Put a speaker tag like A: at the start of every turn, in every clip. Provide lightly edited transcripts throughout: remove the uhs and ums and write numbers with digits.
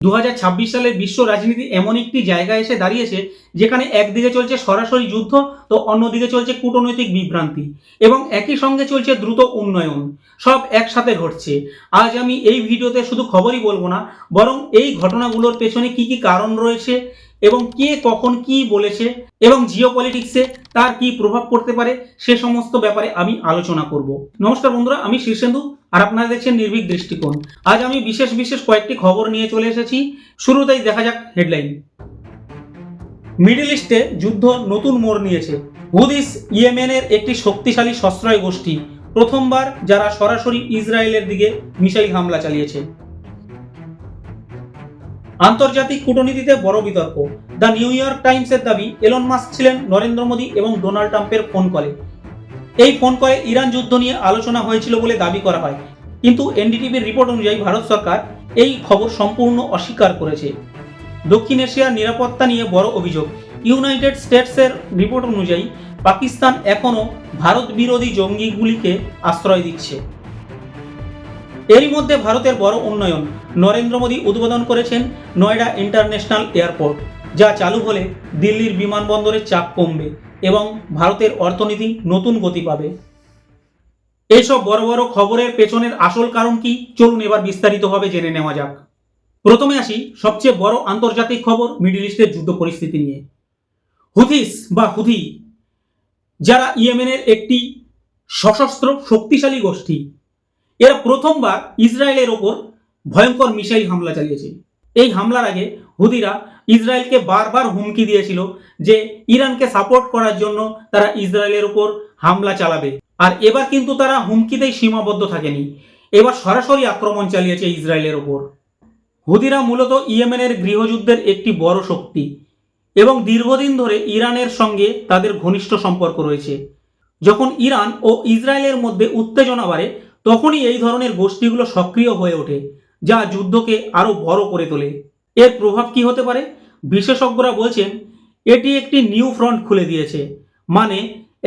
A: 2026 সালের বিশ্ব রাজনীতি এমন একটি জায়গায় এসে দাঁড়িয়েছে যেখানে একদিকে চলছে সরাসরি যুদ্ধ, তো অন্যদিকে চলছে কূটনৈতিক বিভ্রান্তি এবং একই সঙ্গে চলছে দ্রুত উন্নয়ন। সব একসাথে ঘটছে। আজ আমি এই ভিডিওতে শুধু খবরই বলবো না, বরং এই ঘটনাগুলোর পেছনে কি কি কারণ রয়েছে এবং কে কখন কি বলেছে এবং জিওপলিটিক্সে তার কি প্রভাব পড়তে পারে সে সমস্ত ব্যাপারে আমি আলোচনা করব। নমস্কার বন্ধুরা, আমি শীর্ষেন্দু আর আপনারা দেখছেন নির্ভীক দৃষ্টিকোণ। আজ আমি বিশেষ কয়েকটি খবর নিয়ে চলে এসেছি। শুরুতেই দেখা যাক হেডলাইন। মিডল ইস্টে যুদ্ধ নতুন মোড় নিয়েছে। হুদিস ইয়েমেনের একটি শক্তিশালী সশ্রয় গোষ্ঠী, প্রথমবার যারা সরাসরি ইসরায়েলের দিকে মিসাইল হামলা চালিয়েছে। আন্তর্জাতিক কূটনীতিতে বড় বিতর্ক। দ্য নিউ ইয়র্ক টাইমসের দাবি এলন মাস্ক ছিলেন নরেন্দ্র মোদী এবং ডোনাল্ড ট্রাম্পের ফোন কলে। এই ফোন কলে ইরান যুদ্ধ নিয়ে আলোচনা হয়েছিল বলে দাবি করা হয়, কিন্তু এনডিটিভির রিপোর্ট অনুযায়ী ভারত সরকার এই খবর সম্পূর্ণ অস্বীকার করেছে। দক্ষিণ এশিয়ার নিরাপত্তা নিয়ে বড় অভিযোগ। ইউনাইটেড স্টেটসের রিপোর্ট অনুযায়ী পাকিস্তান এখনও ভারত বিরোধী জঙ্গিগুলিকে আশ্রয় দিচ্ছে। এরই মধ্যে ভারতের বড় উন্নয়ন। নরেন্দ্র মোদী উদ্বোধন করেছেন নয়ডা ইন্টারন্যাশনাল এয়ারপোর্ট, যা চালু হলে দিল্লির বিমানবন্দরের চাপ কমবে এবং ভারতের অর্থনীতি নতুন গতি পাবে। এইসব বড় বড় খবরের পেছনের আসল কারণ কি, চলুন এবার বিস্তারিতভাবে জেনে নেওয়া যাক। প্রথমে আসি সবচেয়ে বড় আন্তর্জাতিক খবর, মিডল ইস্টের যুদ্ধ পরিস্থিতি নিয়ে। হুথিস বা হুথি, যারা ইয়েমেনের একটি সশস্ত্র শক্তিশালী গোষ্ঠী, এরা প্রথমবার ইসরায়েলের ওপর ভয়ঙ্কর মিসাইল হামলা চালিয়েছে। এই হামলার আগে হুদিরা ইসরায়েলকে বারবার হুমকি দিয়েছিল যে ইরানকে সাপোর্ট করার জন্য তারা ইসরায়েলের ওপর হামলা চালাবে। আর এবার কিন্তু তারা হুমকিতেই সীমাবদ্ধ থাকেনি, এবার সরাসরি আক্রমণ চালিয়েছে ইসরায়েলের ওপর। হুদিরা মূলত ইয়েমেনের গৃহযুদ্ধের একটি বড় শক্তি এবং দীর্ঘদিন ধরে ইরানের সঙ্গে তাদের ঘনিষ্ঠ সম্পর্ক রয়েছে। যখন ইরান ও ইসরায়েলের মধ্যে উত্তেজনা বাড়ে, তখনই এই ধরনের গোষ্ঠীগুলো সক্রিয় হয়ে ওঠে, যা যুদ্ধকে আরও বড় করে তোলে। এর প্রভাব কি হতে পারে? বিশেষজ্ঞরা বলছেন এটি একটি নিউ ফ্রন্ট খুলে দিয়েছে। মানে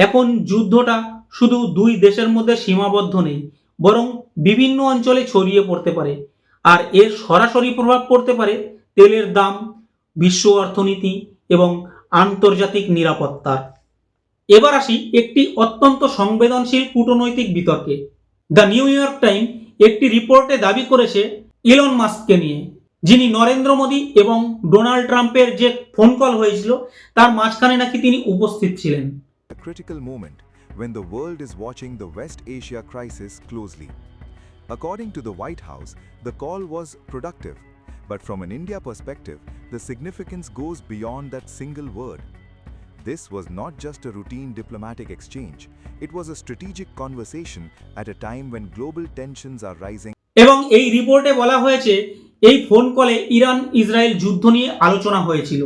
A: এখন যুদ্ধটা শুধু দুই দেশের মধ্যে সীমাবদ্ধ নেই, বরং বিভিন্ন অঞ্চলে ছড়িয়ে পড়তে পারে। আর এর সরাসরি প্রভাব পড়তে পারে তেলের দাম, বিশ্ব অর্থনীতি এবং আন্তর্জাতিক নিরাপত্তার। এবার আসি একটি অত্যন্ত সংবেদনশীল কূটনৈতিক বিতর্কে। দ্য নিউ ইয়র্ক টাইম একটি রিপোর্টে দাবি করেছে ইলন মাস্ককে নিয়ে, যিনি নরেন্দ্র মোদী এবং ডোনাল্ড ট্রাম্পের যে ফোন কল হয়েছিল তার মাঝখানে নাকি তিনি উপস্থিত ছিলেন।
B: A critical moment when the world is watching the West Asia crisis closely. According to the White House, the call was productive, but from an India perspective, the significance goes beyond that single word. This was not just a routine diplomatic exchange, it was a strategic conversation at a time when global tensions are rising.
A: এবং এই রিপোর্টে বলা হয়েছে এই phone কলে Iran Israel যুদ্ধ নিয়ে আলোচনা হয়েছিল।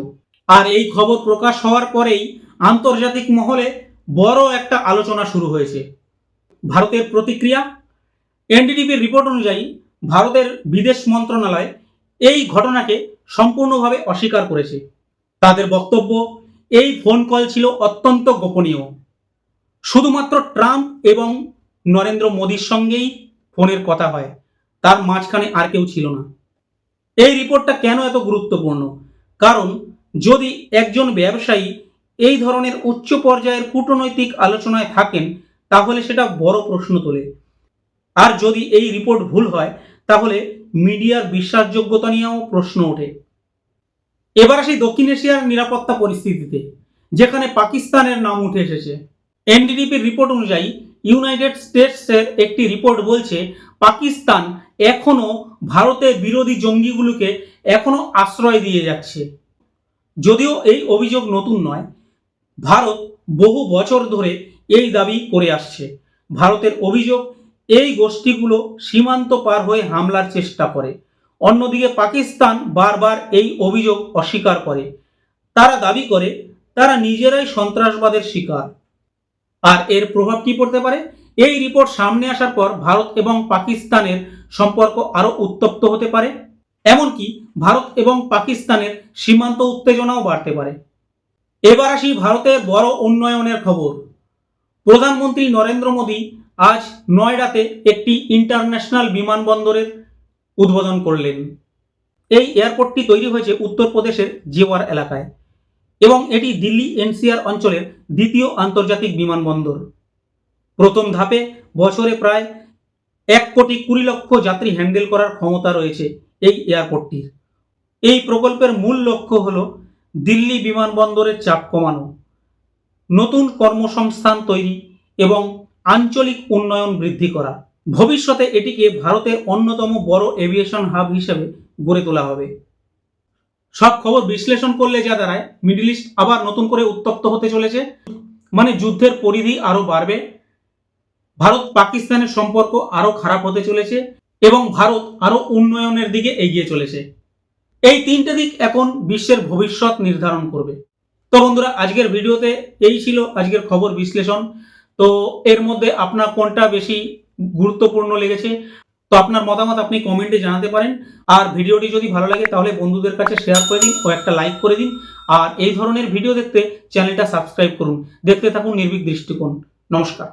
A: আর এই খবর প্রকাশ হওয়ার পরেই আন্তর্জাতিক মহলে বড় একটা আলোচনা শুরু হয়েছে। ভারতের প্রতিক্রিয়া। এনডিটিভির রিপোর্ট অনুযায়ী ভারতের বিদেশ মন্ত্রণালয় এই ঘটনাকে সম্পূর্ণভাবে অস্বীকার করেছে। তাদের বক্তব্য, এই ফোন কল ছিল অত্যন্ত গোপনীয়, শুধুমাত্র ট্রাম্প এবং নরেন্দ্র মোদীর সঙ্গেই ফোনের কথা হয়, তার মাঝখানে আর কেউ ছিল না। এই রিপোর্টটা কেন এত গুরুত্বপূর্ণ? কারণ যদি একজন ব্যবসায়ী এই ধরনের উচ্চ পর্যায়ের কূটনৈতিক আলোচনায় থাকেন, তাহলে সেটা বড় প্রশ্ন তোলে। আর যদি এই রিপোর্ট ভুল হয়, তাহলে মিডিয়ার বিশ্বাসযোগ্যতা নিয়েও প্রশ্ন ওঠে। এবার আসি দক্ষিণ এশিয়ার নিরাপত্তা পরিস্থিতিতে, যেখানে পাকিস্তানের নাম উঠে এসেছে। এনডিটিভির রিপোর্ট অনুযায়ী ইউনাইটেড স্টেটসের একটি রিপোর্ট বলছে পাকিস্তান এখনও ভারতের বিরোধী জঙ্গিগুলোকে এখনও আশ্রয় দিয়ে যাচ্ছে। যদিও এই অভিযোগ নতুন নয়, ভারত বহু বছর ধরে এই দাবি করে আসছে। ভারতের অভিযোগ, এই গোষ্ঠীগুলো সীমান্ত পার হয়ে হামলার চেষ্টা করে। অন্যদিকে পাকিস্তান বারবার এই অভিযোগ অস্বীকার করে। তারা দাবি করে তারা নিজেরাই সন্ত্রাসবাদের শিকার। আর এর প্রভাব কি পড়তে পারে? এই রিপোর্ট সামনে আসার পর ভারত এবং পাকিস্তানের সম্পর্ক আরও উত্তপ্ত হতে পারে, এমনকি ভারত এবং পাকিস্তানের সীমান্ত উত্তেজনাও বাড়তে পারে। এবার আসি ভারতের বড় উন্নয়নের খবর। প্রধানমন্ত্রী নরেন্দ্র মোদী আজ নয়ডাতে একটি ইন্টারন্যাশনাল বিমানবন্দরের উদ্বোধন করলেন। এই এয়ারপোর্টটি তৈরি হয়েছে উত্তরপ্রদেশের জেওয়ার এলাকায় এবং এটি দিল্লি এনসিআর অঞ্চলের দ্বিতীয় আন্তর্জাতিক বিমানবন্দর। প্রথম ধাপে বছরে প্রায় 1,20,00,000 যাত্রী হ্যান্ডেল করার ক্ষমতা রয়েছে এই এয়ারপোর্টটির। এই প্রকল্পের মূল লক্ষ্য হল দিল্লি বিমানবন্দরের চাপ কমানো, নতুন কর্মসংস্থান তৈরি এবং আঞ্চলিক উন্নয়ন বৃদ্ধি করা। ভবিষ্যতে এটিকে ভারতের অন্যতম বড় এভিয়েশন হাব হিসেবে গড়ে তোলা হবে। সব খবর বিশ্লেষণ করলে যা দাঁড়ায়, মিডল ইস্ট আবার নতুন করে উত্তপ্ত হতে চলেছে, মানে যুদ্ধের পরিধি আরও বাড়বে, ভারত পাকিস্তানের সম্পর্ক আরও খারাপ হতে চলেছে এবং ভারত আরও উন্নয়নের দিকে এগিয়ে চলেছে। এই তিনটে দিক এখন বিশ্বের ভবিষ্যৎ নির্ধারণ করবে। তো বন্ধুরা, আজকের ভিডিওতে এই ছিল আজকের খবর বিশ্লেষণ। তো এর মধ্যে আপনার কোনটা বেশি গুরুত্বপূর্ণ লেগেছে, তো আপনার মতামত আপনি কমেন্টে জানাতে পারেন। আর ভিডিওটি যদি ভালো লাগে তাহলে বন্ধুদের কাছে শেয়ার করে দিন ও একটা লাইক করে দিন। আর এই ধরনের ভিডিও দেখতে চ্যানেলটা সাবস্ক্রাইব করুন। দেখতে থাকুন নির্ভীক দৃষ্টিকোণ। নমস্কার।